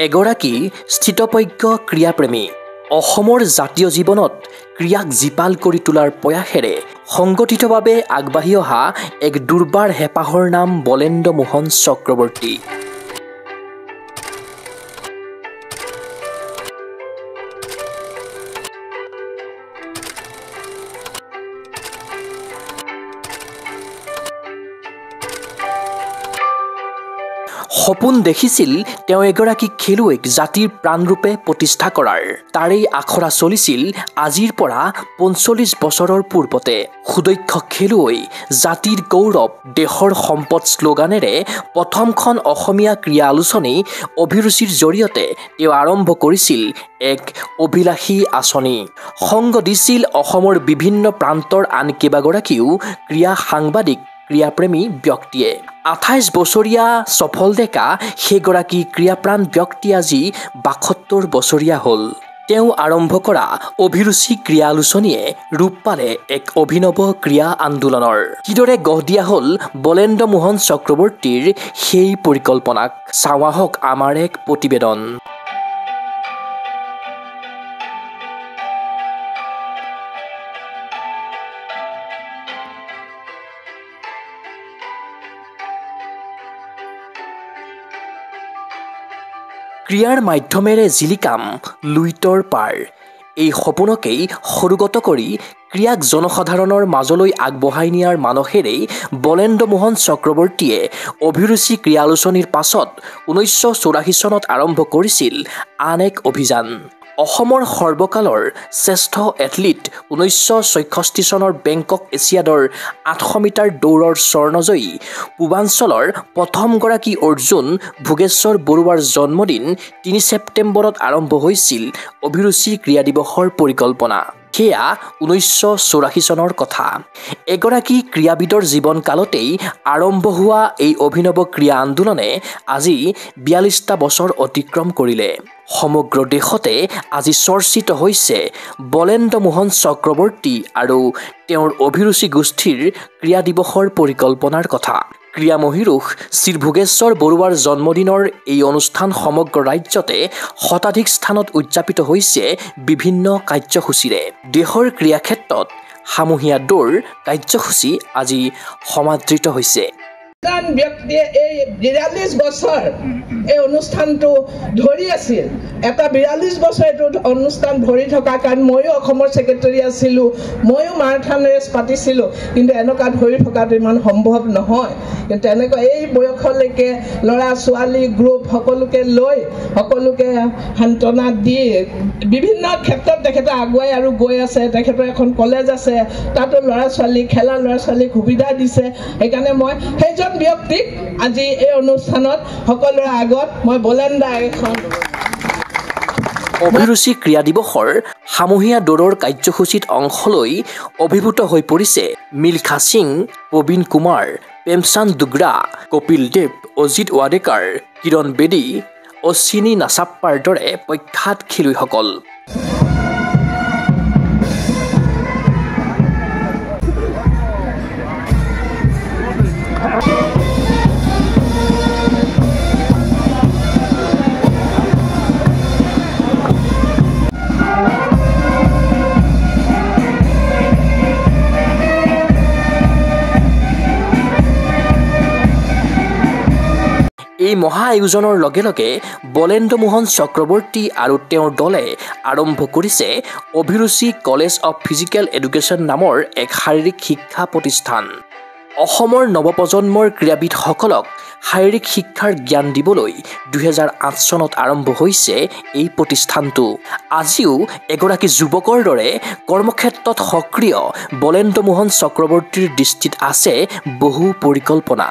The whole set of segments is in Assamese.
এগৰাকী স্থিতপজ্ঞ ক্ৰীড়াপ্ৰেমী অসমৰ জাতীয় জীৱনত ক্ৰীড়াক জীপাল কৰি তোলাৰ প্ৰয়াসেৰে সংগঠিতভাৱে আগবাঢ়ি অহা এক দুৰ্বাৰ হেঁপাহৰ নাম বলেন্দ্ৰ মোহন চক্ৰৱৰ্তী। সপোন দেখিছিল তেওঁ এগৰাকী খেলুৱৈক জাতিৰ প্ৰাণৰূপে প্ৰতিষ্ঠা কৰাৰ। তাৰেই আখৰা চলিছিল আজিৰ পৰা ৪৫ বছৰৰ পূৰ্বতে। সুদক্ষ খেলুৱৈ, জাতিৰ গৌৰৱ, দেশৰ সম্পদ শ্লোগানেৰে প্ৰথমখন অসমীয়া ক্ৰীড়া আলোচনী অভিৰুচিৰ জৰিয়তে তেওঁ আৰম্ভ কৰিছিল এক অভিলাষী আঁচনি। সংগ দিছিল অসমৰ বিভিন্ন প্ৰান্তৰ আন কেইবাগৰাকীও ক্ৰীড়া সাংবাদিক ক্ৰীড়াপ্ৰেমী ব্যক্তিয়ে। ২৮ বছৰীয়া সফল ডেকা সেইগৰাকী ক্ৰীড়াপ্ৰাণ ব্যক্তি আজি ৭২ বছৰীয়া হ'ল। তেওঁ আৰম্ভ কৰা অভিৰুচি ক্ৰীড়া আলোচনীয়ে ৰূপ পালে এক অভিনৱ ক্ৰীড়া আন্দোলনৰ। কিদৰে গঢ় দিয়া হ'ল বলেন্দ্ৰ মোহন চক্ৰৱৰ্তীৰ সেই পৰিকল্পনাক চাওঁ আহক আমাৰ এক প্ৰতিবেদন। ক্ৰীড়াৰ মাধ্যমেৰে জিলিকাম লুইতৰ পাৰ, এই সপোনকেই সৰুগত কৰি ক্ৰীড়াক জনসাধাৰণৰ মাজলৈ আগবঢ়াই নিয়াৰ মানসেৰেই বলেন্দ্ৰ মোহন চক্ৰৱৰ্তীয়ে অভিৰুচি ক্ৰীড়া আলোচনীৰ পাছত ১৯৮৪ চনত আৰম্ভ কৰিছিল আন এক অভিযান। অসমৰ সৰ্বকালৰ শ্ৰেষ্ঠ এথলীট ১৯৬৬ চনৰ বেংকক এছিয়াডৰ ৮০০ মিটাৰ দৌৰৰ স্বৰ্ণজয়ী পূৰ্বাঞ্চলৰ প্ৰথমগৰাকী অৰ্জুন ভোগেশ্বৰ বৰুৱাৰ জন্মদিন ৩ ছেপ্টেম্বৰত আৰম্ভ হৈছিল অভিৰুচি ক্ৰীড়া দিৱসৰ পৰিকল্পনা। সেয়া ১৯৮৪ চনৰ কথা। এগৰাকী ক্ৰীড়াবিদৰ জীৱনকালতেই আৰম্ভ হোৱা এই অভিনৱ ক্ৰীড়া আন্দোলনে আজি ৪২টা বছৰ অতিক্ৰম কৰিলে। সমগ্ৰ দেশতে আজি চৰ্চিত হৈছে বলেন্দ্ৰ মোহন চক্ৰৱৰ্তী আৰু তেওঁৰ অভিৰুচি গোষ্ঠীৰ ক্ৰীড়া দিৱসৰ পৰিকল্পনাৰ কথা। ক্ৰীড়া মহীৰূহ শ্ৰী ভোগেশ্বৰ বৰুৱাৰ জন্মদিনৰ এই অনুষ্ঠান সমগ্ৰ ৰাজ্যতে শতাধিক স্থানত উদযাপিত হৈছে বিভিন্ন কাৰ্যসূচীৰে। দেশৰ ক্ৰীড়া ক্ষেত্ৰত সামূহীয়া দৌৰ কাৰ্যসূচী আজি সমাদৃত হৈছে। ব্যক্তিয়ে এই ৪২ বছৰ এই অনুষ্ঠানটো ধৰি আছিল। এটা ৪২ বছৰ এইটো অনুষ্ঠান ধৰি থকা কাৰণ ময়ো অসমৰ ছেক্ৰেটাৰী আছিলোঁ, ময়ো মাৰাথন ৰেচ পাতিছিলোঁ, কিন্তু এনেকুৱা ধৰি থকাটো ইমান সম্ভৱ নহয়। কিন্তু এনেকুৱা এই বয়সলৈকে ল'ৰা ছোৱালী গ্ৰুপ সকলোকে লৈ সকলোকে সান্তনা দি বিভিন্ন ক্ষেত্ৰত তেখেতে আগুৱাই আৰু গৈ আছে। তেখেতৰ এখন কলেজ আছে, তাতো ল'ৰা ছোৱালী খেলা ল'ৰা ছোৱালীক সুবিধা দিছে। সেইকাৰণে মই সেইজন ব্যক্তিক আজি এই অনুষ্ঠানত সকলোৰে আগত মই বলেন্দ্ৰ এখন অভিৰুচি ক্ৰীড়া দিৱসৰ সামূহীয়া দৌৰৰ কাৰ্যসূচীত অংশ লৈ অভিভূত হৈ পৰিছে মিলখা সিং, প্ৰবীণ কুমাৰ, প্ৰেমচান্দ দুগ্ৰা, কপিল দেৱ, অজিত ৱাডেকাৰ, কিৰণ বেদী, অশ্বিনী নাচাপ্পাৰ দৰে প্ৰখ্যাত খেলুৱৈসকল। এই মহা আয়োজনৰ লগে লগে বলেন্দ্ৰ মোহন চক্ৰৱৰ্তী আৰু তেওঁৰ দলে আৰম্ভ কৰিছে অভিৰুচি কলেজ অৱ ফিজিকেল এডুকেশ্যন নামৰ এক শাৰীৰিক শিক্ষা প্ৰতিষ্ঠান। অসমৰ নৱপ্ৰজন্মৰ ক্ৰীড়াবিদসকলক শাৰীৰিক শিক্ষাৰ জ্ঞান দিবলৈ ২০০৮ চনত আৰম্ভ হৈছে এই প্ৰতিষ্ঠানটো। আজিও এগৰাকী যুৱকৰ দৰে কৰ্মক্ষেত্ৰত সক্ৰিয় বলেন্দ্ৰ মোহন চক্ৰৱৰ্তীৰ দৃষ্টিত আছে বহু পৰিকল্পনা।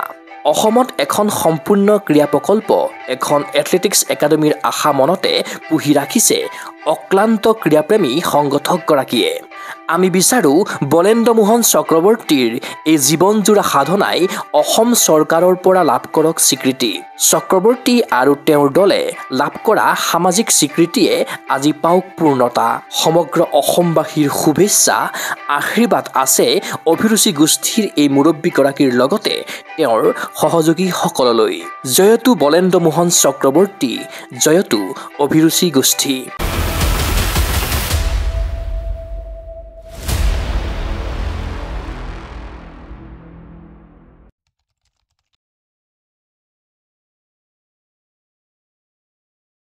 অসমত এখন সম্পূৰ্ণ ক্ৰীড়া প্ৰকল্প, এখন এথলেটিক্স একাডেমীৰ আশা মনতে পুহি ৰাখিছে অক্লান্ত ক্ৰীড়াপ্ৰেমী সংগঠকগৰাকীয়ে। আমি বিচাৰোঁ বলেন্দ্ৰ মোহন চক্ৰৱৰ্তীৰ এই জীৱনজোৰা সাধনাই অসম চৰকাৰৰ পৰা লাভ কৰক স্বীকৃতি। চক্ৰৱৰ্তী আৰু তেওঁৰ দলে লাভ কৰা সামাজিক স্বীকৃতিয়ে আজি পাওক পূৰ্ণতা। সমগ্ৰ অসমবাসীৰ শুভেচ্ছা আশীৰ্বাদ আছে অভিৰুচি গোষ্ঠীৰ এই মুৰব্বীগৰাকীৰ লগতে তেওঁৰ সহযোগীসকললৈ। জয়তু বলেন্দ্ৰ মোহন চক্ৰৱৰ্তী, জয়তু অভিৰুচি গোষ্ঠী।